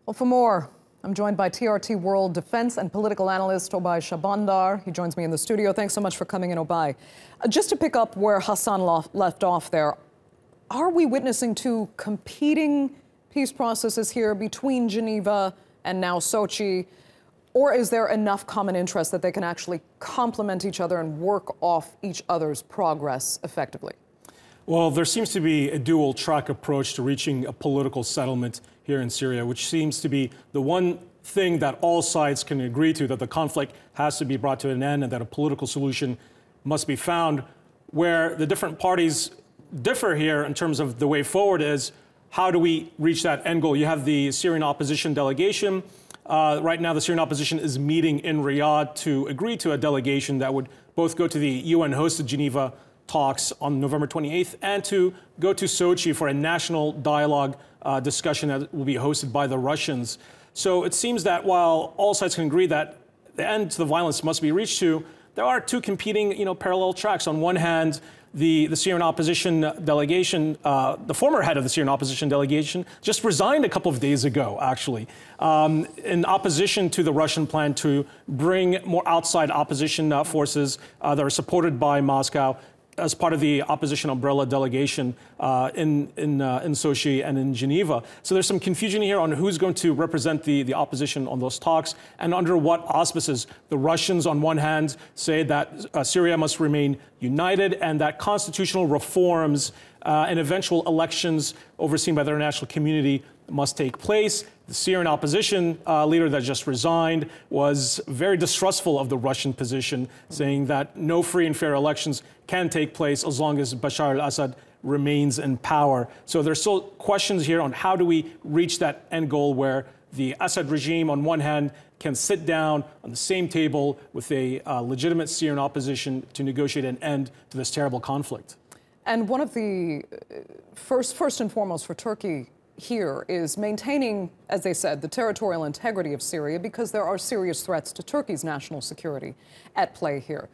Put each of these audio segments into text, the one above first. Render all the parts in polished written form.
Well, for more, I'm joined by TRT World Defense and Political Analyst Oubai Shahbandar. He joins me in the studio. Thanks so much for coming in, Oubai. Just to pick up where Hassan left off there, are we witnessing two competing peace processes here between Geneva and now Sochi? Or is there enough common interest that they can actually complement each other and work off each other's progress effectively? Well, there seems to be a dual-track approach to reaching a political settlement here in Syria, which seems to be the one thing that all sides can agree to, that the conflict has to be brought to an end and that a political solution must be found. Where the different parties differ here in terms of the way forward is, how do we reach that end goal? You have the Syrian opposition delegation. Right now, the Syrian opposition is meeting in Riyadh to agree to a delegation that would both go to the UN-hosted Geneva talks on November 28th and to go to Sochi for a national dialogue discussion that will be hosted by the Russians. So it seems that while all sides can agree that the end to the violence must be reached to, there are two competing, parallel tracks. On one hand, the Syrian opposition delegation, the former head of the Syrian opposition delegation, just resigned a couple of days ago, actually, in opposition to the Russian plan to bring more outside opposition forces that are supported by Moscow as part of the opposition umbrella delegation in Sochi and in Geneva. So there's some confusion here on who's going to represent the opposition on those talks and under what auspices. The Russians, on one hand, say that Syria must remain united and that constitutional reforms and eventual elections overseen by the international community must take place. The Syrian opposition leader that just resigned was very distrustful of the Russian position, saying that no free and fair elections can take place as long as Bashar al-Assad remains in power. So there's still questions here on how do we reach that end goal where the Assad regime, on one hand, can sit down on the same table with a legitimate Syrian opposition to negotiate an end to this terrible conflict. And one of the first and foremost for Turkey here is maintaining, as they said, the territorial integrity of Syria because there are serious threats to Turkey's national security at play here.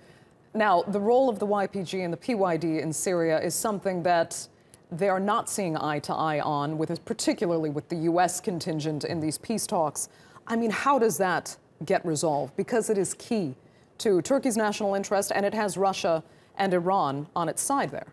Now, the role of the YPG and the PYD in Syria is something that they are not seeing eye to eye on, particularly with the U.S. contingent in these peace talks. I mean, how does that get resolved? Because it is key to Turkey's national interest, and it has Russia and Iran on its side there.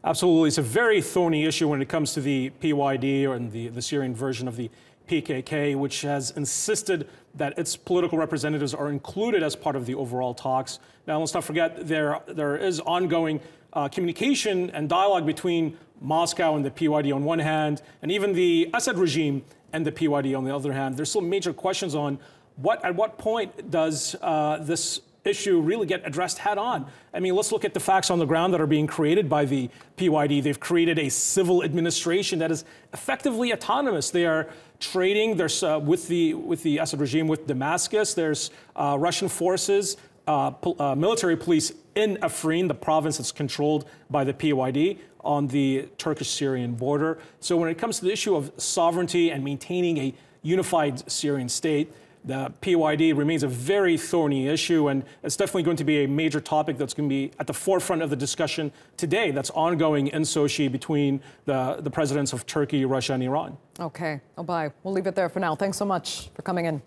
Absolutely. It's a very thorny issue when it comes to the PYD or the Syrian version of the PKK, which has insisted that its political representatives are included as part of the overall talks. Now, let's not forget there is ongoing communication and dialogue between Moscow and the PYD on one hand, and even the Assad regime and the PYD on the other hand. There's still major questions on at what point does this issue really get addressed head on. I mean, let's look at the facts on the ground that are being created by the PYD. They've created a civil administration that is effectively autonomous. They are trading with the Assad regime with Damascus. There's Russian forces, military police in Afrin, the province that's controlled by the PYD on the Turkish-Syrian border. So when it comes to the issue of sovereignty and maintaining a unified Syrian state, the PYD remains a very thorny issue, and it's definitely going to be a major topic that's going to be at the forefront of the discussion today that's ongoing in Sochi between the presidents of Turkey, Russia, and Iran. Okay, Oubai, we'll leave it there for now. Thanks so much for coming in.